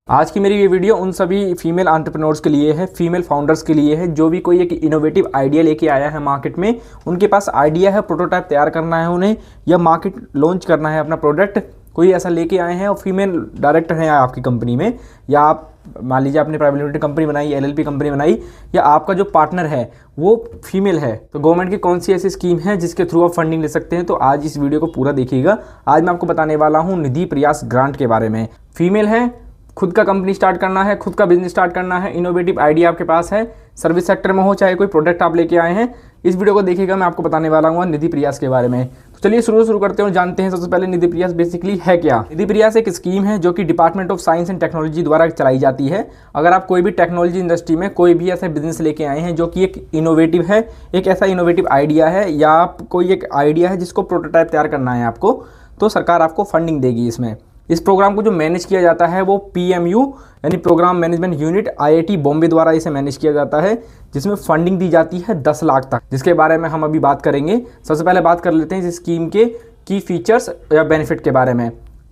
आज की मेरी ये वीडियो उन सभी फीमेल एंटरप्रेन्योर्स के लिए है, फीमेल फाउंडर्स के लिए है जो भी कोई एक इनोवेटिव आइडिया लेके आया है मार्केट में। उनके पास आइडिया है, प्रोटोटाइप तैयार करना है उन्हें या मार्केट लॉन्च करना है अपना प्रोडक्ट। कोई ऐसा लेके आए हैं और फीमेल डायरेक्टर हैं आपकी कंपनी में, या आप मान लीजिए आपने प्राइवेट लिमिटेड कंपनी बनाई, एलएलपी कंपनी बनाई, या आपका जो पार्टनर है वो फीमेल है, तो गवर्नमेंट की कौन सी ऐसी स्कीम है जिसके थ्रू आप फंडिंग ले सकते हैं। तो आज इस वीडियो को पूरा देखिएगा। आज मैं आपको बताने वाला हूँ निधि प्रयास ग्रांट के बारे में। फीमेल है, खुद का कंपनी स्टार्ट करना है, खुद का बिजनेस स्टार्ट करना है, इनोवेटिव आइडिया आपके पास है, सर्विस सेक्टर में हो चाहे कोई प्रोडक्ट आप लेके आए हैं, इस वीडियो को देखिएगा। मैं आपको बताने वाला हूँ निधि प्रयास के बारे में। तो चलिए शुरू करते हैं और जानते हैं सबसे पहले निधि प्रयास बेसिकली है क्या। निधि प्रयास एक स्कीम है जो कि department of science and technology द्वारा चलाई जाती है। अगर आप कोई भी टेक्नोलॉजी इंडस्ट्री में कोई भी ऐसे बिजनेस लेके आए हैं जो कि एक इनोवेटिव है, एक ऐसा इनोवेटिव आइडिया है, या आप कोई एक आइडिया है जिसको प्रोटोटाइप तैयार करना है आपको, तो सरकार आपको फंडिंग देगी इसमें। इस प्रोग्राम को जो मैनेज किया जाता है वो PMU यानी programme management unit IIT Bombay द्वारा इसे मैनेज किया जाता है, जिसमें फंडिंग दी जाती है 10 लाख तक, जिसके बारे में हम अभी बात करेंगे। सबसे पहले बात कर लेते हैं इस स्कीम के की फीचर्स या बेनिफिट के बारे में।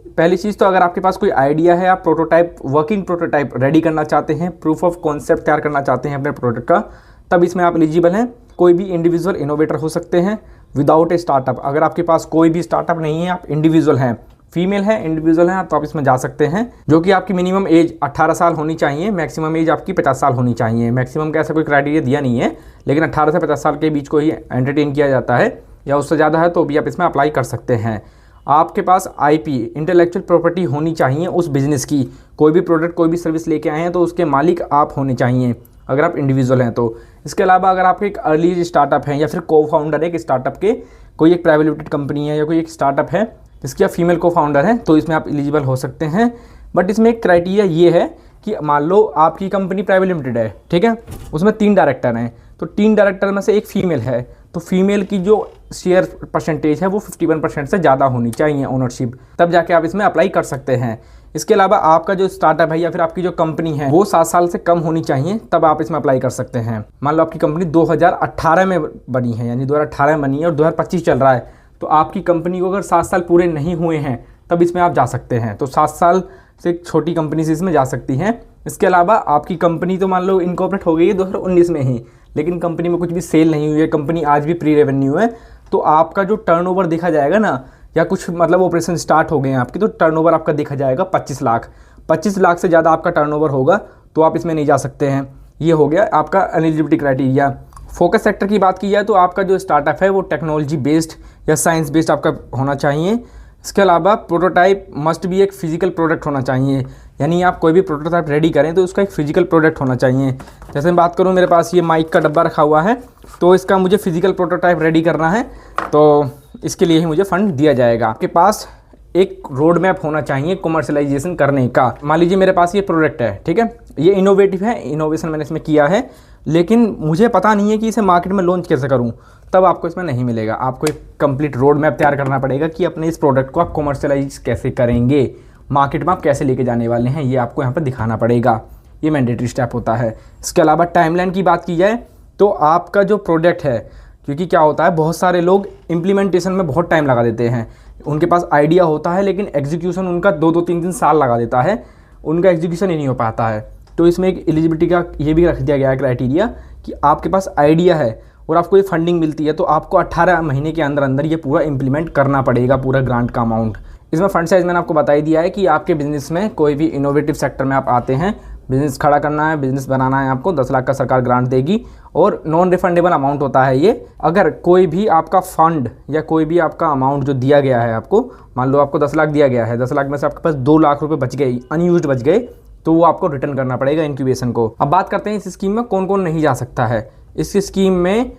पहली चीज़ तो अगर आपके पास कोई आइडिया है, आप प्रोटोटाइप वर्किंग प्रोटोटाइप रेडी करना चाहते हैं, प्रूफ ऑफ कॉन्सेप्ट तैयार करना चाहते हैं अपने प्रोडक्ट का, तब इसमें आप एलिजिबल हैं। कोई भी इंडिविजुअल इनोवेटर हो सकते हैं विदाउट ए स्टार्टअप। अगर आपके पास कोई भी स्टार्टअप नहीं है, आप इंडिविजुअल हैं, फीमेल है, इंडिविजुअल हैं, तो आप इसमें जा सकते हैं। जो कि आपकी मिनिमम एज 18 साल होनी चाहिए, मैक्सिमम एज आपकी 50 साल होनी चाहिए। मैक्सिमम का ऐसा कोई क्राइटेरिया दिया नहीं है, लेकिन 18 से 50 साल के बीच को ही एंटरटेन किया जाता है, या उससे ज़्यादा है तो भी आप इसमें अप्लाई कर सकते हैं। आपके पास IP इंटेलेक्चुअल प्रॉपर्टी होनी चाहिए उस बिज़नेस की। कोई भी प्रोडक्ट कोई भी सर्विस लेके आए हैं तो उसके मालिक आप होने चाहिए अगर आप इंडिविजुअल हैं तो। इसके अलावा अगर आपके एक अर्ली स्टार्टअप है या फिर को फाउंडर है एक स्टार्टअप के, कोई एक प्राइवेट लिमिटेड कंपनी है या कोई एक स्टार्टअप है जिसकी आप फीमेल को फाउंडर हैं, तो इसमें आप एलिजिबल हो सकते हैं। बट इसमें एक क्राइटेरिया ये है कि मान लो आपकी कंपनी प्राइवेट लिमिटेड है, ठीक है, उसमें 3 डायरेक्टर हैं, तो 3 डायरेक्टर में से एक फीमेल है, तो फीमेल की जो शेयर परसेंटेज है वो 51% से ज़्यादा होनी चाहिए ओनरशिप, तब जाके आप इसमें अप्लाई कर सकते हैं। इसके अलावा आपका जो स्टार्टअप है या फिर आपकी जो कंपनी है वो 7 साल से कम होनी चाहिए, तब आप इसमें अप्लाई कर सकते हैं। मान लो आपकी कंपनी 2018 में बनी है, यानी 2018 में बनी है और 2025 चल रहा है, तो आपकी कंपनी को अगर 7 साल पूरे नहीं हुए हैं तब इसमें आप जा सकते हैं। तो 7 साल से छोटी कंपनी से इसमें जा सकती हैं। इसके अलावा आपकी कंपनी तो मान लो इनकॉर्पोरेट हो गई है 2019 में ही, लेकिन कंपनी में कुछ भी सेल नहीं हुई है, कंपनी आज भी प्री रेवेन्यू है, तो आपका जो टर्नओवर देखा जाएगा ना, या कुछ मतलब ऑपरेशन स्टार्ट हो गए हैं आपकी, तो टर्नओवर आपका देखा जाएगा 25 लाख। 25 लाख से ज़्यादा आपका टर्नओवर होगा तो आप इसमें नहीं जा सकते हैं। ये हो गया आपका एलिजिबिलिटी क्राइटेरिया। फोकस सेक्टर की बात की जाए तो आपका जो स्टार्टअप है वो टेक्नोलॉजी बेस्ड या साइंस बेस्ड आपका होना चाहिए। इसके अलावा प्रोटोटाइप मस्ट भी एक फिजिकल प्रोडक्ट होना चाहिए, यानी आप कोई भी प्रोटोटाइप रेडी करें तो उसका एक फिजिकल प्रोडक्ट होना चाहिए। जैसे मैं बात करूं, मेरे पास ये माइक का डब्बा रखा हुआ है, तो इसका मुझे फिजिकल प्रोटोटाइप रेडी करना है, तो इसके लिए ही मुझे फंड दिया जाएगा। आपके पास एक रोड मैप होना चाहिए कमर्शलाइजेशन करने का। मान लीजिए मेरे पास ये प्रोडक्ट है, ठीक है, ये इनोवेटिव है, इनोवेशन मैंने इसमें किया है, लेकिन मुझे पता नहीं है कि इसे मार्केट में लॉन्च कैसे करूं, तब आपको इसमें नहीं मिलेगा। आपको एक कंप्लीट रोड मैप तैयार करना पड़ेगा कि अपने इस प्रोडक्ट को आप कमर्शलाइज कैसे करेंगे, मार्केट में आप कैसे लेके जाने वाले हैं, ये आपको यहाँ पर दिखाना पड़ेगा। ये मैंडेटरी स्टेप होता है। इसके अलावा टाइमलाइन की बात की जाए तो आपका जो प्रोडक्ट है, क्योंकि क्या होता है बहुत सारे लोग इम्प्लीमेंटेशन में बहुत टाइम लगा देते हैं, उनके पास आइडिया होता है लेकिन एग्जीक्यूशन उनका 2-2, 3-3 साल लगा देता है, उनका एग्जीक्यूशन ही नहीं हो पाता है। तो इसमें एक एलिजिबिलिटी का ये भी रख दिया गया है क्राइटेरिया कि आपके पास आइडिया है और आपको ये फंडिंग मिलती है, तो आपको 18 महीने के अंदर अंदर ये पूरा इम्प्लीमेंट करना पड़ेगा, पूरा ग्रांट का अमाउंट। इसमें फंड साइज मैंने आपको बता ही दिया है कि आपके बिजनेस में कोई भी इनोवेटिव सेक्टर में आप आते हैं, बिजनेस खड़ा करना है, बिजनेस बनाना है, आपको 10 लाख का सरकार ग्रांट देगी और नॉन रिफंडेबल अमाउंट होता है ये। अगर कोई भी आपका फंड या कोई भी आपका अमाउंट जो दिया गया है आपको, मान लो आपको 10 लाख दिया गया है, 10 लाख में से आपके पास 2 लाख रुपए बच गए, अनयूज्ड बच गए, तो वो आपको रिटर्न करना पड़ेगा इंक्यूबेशन को। अब बात करते हैं इस स्कीम में कौन कौन नहीं जा सकता है। इस स्कीम में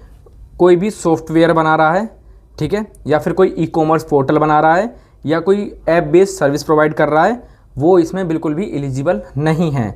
कोई भी सॉफ्टवेयर बना रहा है, ठीक है, या फिर कोई ई-कॉमर्स पोर्टल बना रहा है, या कोई ऐप बेस्ड सर्विस प्रोवाइड कर रहा है, वो इसमें बिल्कुल भी एलिजिबल नहीं है।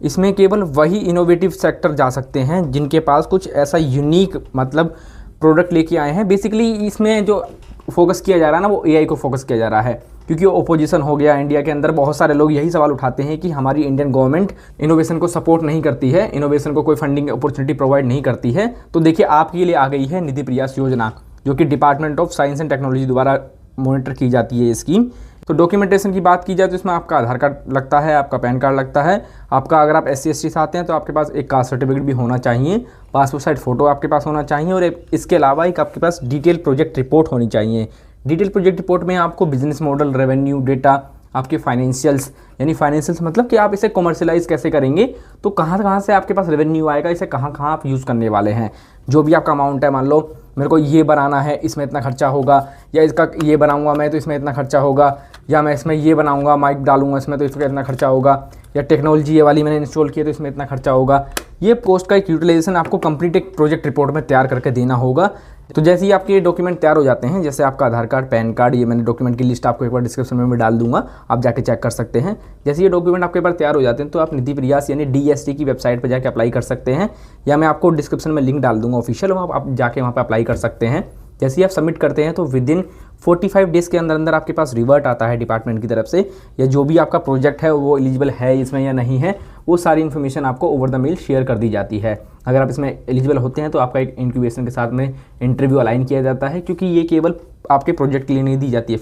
इसमें केवल वही इनोवेटिव सेक्टर जा सकते हैं जिनके पास कुछ ऐसा यूनिक मतलब प्रोडक्ट लेके आए हैं। बेसिकली इसमें जो फोकस किया जा रहा है ना, वो AI को फोकस किया जा रहा है, क्योंकि ओपोजिशन हो गया इंडिया के अंदर। बहुत सारे लोग यही सवाल उठाते हैं कि हमारी इंडियन गवर्नमेंट इनोवेशन को सपोर्ट नहीं करती है, इनोवेशन को कोई फंडिंग अपॉर्चुनिटी प्रोवाइड नहीं करती है। तो देखिए आपके लिए आ गई है निधि प्रयास योजना, जो कि department of science and technology द्वारा मॉनिटर की जाती है ये स्कीम। तो डॉक्यूमेंटेशन की बात की जाए तो इसमें आपका आधार कार्ड लगता है, आपका पैन कार्ड लगता है, आपका अगर आप SC ST से आते हैं तो आपके पास एक कास्ट सर्टिफिकेट भी होना चाहिए, पासपोर्ट साइज फ़ोटो आपके पास होना चाहिए, और इसके अलावा एक आपके पास डिटेल प्रोजेक्ट रिपोर्ट होनी चाहिए। डिटेल प्रोजेक्ट रिपोर्ट में आपको बिजनेस मॉडल, रेवेन्यू, डेटा, आपके फाइनेंशियल्स, यानी फाइनेंशियल्स मतलब कि आप इसे कमर्शियलाइज कैसे करेंगे, तो कहाँ कहाँ से आपके पास रेवेन्यू आएगा, इसे कहाँ कहाँ आप यूज़ करने वाले हैं। जो भी आपका अमाउंट है, मान लो मेरे को ये बनाना है, इसमें इतना खर्चा होगा, या इसका ये बनाऊंगा मैं तो इसमें इतना खर्चा होगा, या मैं इसमें ये बनाऊंगा, माइक डालूंगा इसमें तो इसका इतना खर्चा होगा, या टेक्नोलॉजी ये वाली मैंने इंस्टॉल की है तो इसमें इतना खर्चा होगा। ये कॉस्ट का एक यूटिलाइजेशन आपको कंप्लीट एक प्रोजेक्ट रिपोर्ट में तैयार करके देना होगा। तो जैसे ही आपके ये डॉक्यूमेंट तैयार हो जाते हैं, जैसे आपका आधार कार्ड, पैन कार्ड, ये मैंने डॉक्यूमेंट की लिस्ट आपको एक बार डिस्क्रिप्शन में डाल दूंगा, आप जाके चेक कर सकते हैं। जैसे ये डॉक्यूमेंट आपके पास तैयार हो जाते हैं तो आप निधि प्रयास यानी DST की वेबसाइट पर जाके अप्लाई कर सकते हैं, या मैं आपको डिस्क्रिप्शन में लिंक डाल दूंगा ऑफिशियल, आप जाके वहाँ पर अप्लाई कर सकते हैं। जैसे ही आप सबमिट करते हैं तो विदिन 45 डेज़ के अंदर अंदर आपके पास रिवर्ट आता है डिपार्टमेंट की तरफ से, या जो भी आपका प्रोजेक्ट है वो एलिजिबल है इसमें या नहीं है, वो सारी इन्फॉर्मेशन आपको ओवर द मेल शेयर कर दी जाती है। अगर आप इसमें एलिजिबल होते हैं तो आपका एक इंक्यूबेशन के साथ में इंटरव्यू अलाइन किया जाता है, क्योंकि ये केवल आपके प्रोजेक्ट के लिए नहीं दी जाती है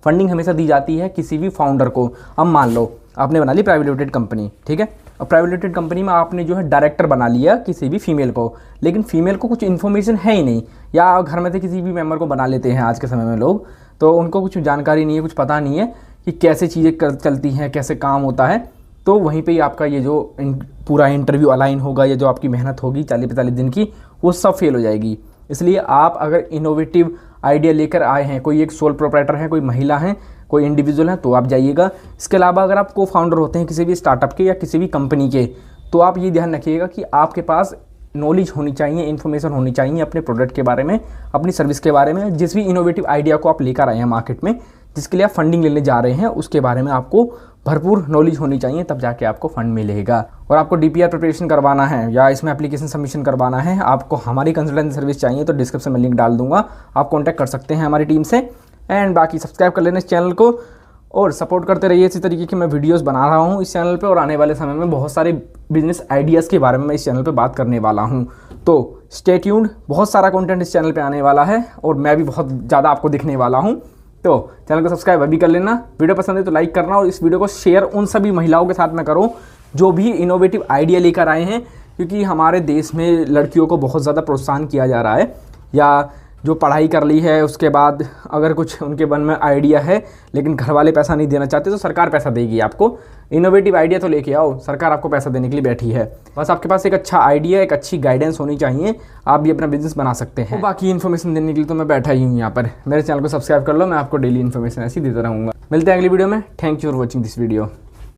फंडिंग हमेशा दी जाती है किसी भी फाउंडर को। अब मान लो आपने बना ली प्राइवेट लिमिटेड कंपनी, ठीक है, और प्राइवेट लिमिटेड कंपनी में आपने जो है डायरेक्टर बना लिया किसी भी फीमेल को, लेकिन फीमेल को कुछ इन्फॉर्मेशन है ही नहीं, या घर में से किसी भी मेंबर को बना लेते हैं आज के समय में लोग, तो उनको कुछ जानकारी नहीं है, कुछ पता नहीं है कि कैसे चीज़ें चलती हैं, कैसे काम होता है। तो वहीं पे ही आपका ये जो पूरा इंटरव्यू अलाइन होगा, या जो आपकी मेहनत होगी 40-45 दिन की, वो सब फेल हो जाएगी। इसलिए आप अगर इनोवेटिव आइडिया लेकर आए हैं, कोई एक सोल प्रोप्राइटर है, कोई महिला है, कोई इंडिविजुअल है, तो आप जाइएगा। इसके अलावा अगर आप को फाउंडर होते हैं किसी भी स्टार्टअप के या किसी भी कंपनी के, तो आप ये ध्यान रखिएगा कि आपके पास नॉलेज होनी चाहिए, इन्फॉर्मेशन होनी चाहिए अपने प्रोडक्ट के बारे में, अपनी सर्विस के बारे में, जिस भी इनोवेटिव आइडिया को आप लेकर आए हैं मार्केट में, जिसके लिए आप फंडिंग लेने जा रहे हैं, उसके बारे में आपको भरपूर नॉलेज होनी चाहिए, तब जाके आपको फंड मिलेगा। और आपको DPR प्रिपरेशन करवाना है या इसमें एप्लीकेशन सबमिशन करवाना है, आपको हमारी कंसल्टेंसी सर्विस चाहिए तो डिस्क्रिप्शन में लिंक डाल दूंगा, आप कॉन्टैक्ट कर सकते हैं हमारी टीम से। एंड बाकी सब्सक्राइब कर लेना इस चैनल को और सपोर्ट करते रहिए। इसी तरीके की मैं वीडियोस बना रहा हूँ इस चैनल पे, और आने वाले समय में बहुत सारे बिजनेस आइडियाज़ के बारे में मैं इस चैनल पे बात करने वाला हूँ। तो स्टे ट्यून्ड, बहुत सारा कंटेंट इस चैनल पे आने वाला है और मैं भी बहुत ज़्यादा आपको दिखने वाला हूँ। तो चैनल को सब्सक्राइब अभी कर लेना, वीडियो पसंद है तो लाइक करना, और इस वीडियो को शेयर उन सभी महिलाओं के साथ में करो जो भी इनोवेटिव आइडिया लेकर आए हैं, क्योंकि हमारे देश में लड़कियों को बहुत ज़्यादा प्रोत्साहन किया जा रहा है, या जो पढ़ाई कर ली है उसके बाद अगर कुछ उनके मन में आइडिया है लेकिन घर वाले पैसा नहीं देना चाहते, तो सरकार पैसा देगी आपको। इनोवेटिव आइडिया तो लेके आओ, सरकार आपको पैसा देने के लिए बैठी है। बस आपके पास एक अच्छा आइडिया, एक अच्छी गाइडेंस होनी चाहिए, आप भी अपना बिजनेस बना सकते हैं। बाकी इन्फॉर्मेशन देने के लिए तो मैं बैठा ही हूँ यहाँ पर। मेरे चैनल को सब्सक्राइब कर लो, मैं आपको डेली इन्फॉर्मेशन ऐसी देता रहूँगा। मिलते हैं अगली वीडियो में। Thank you for watching this video.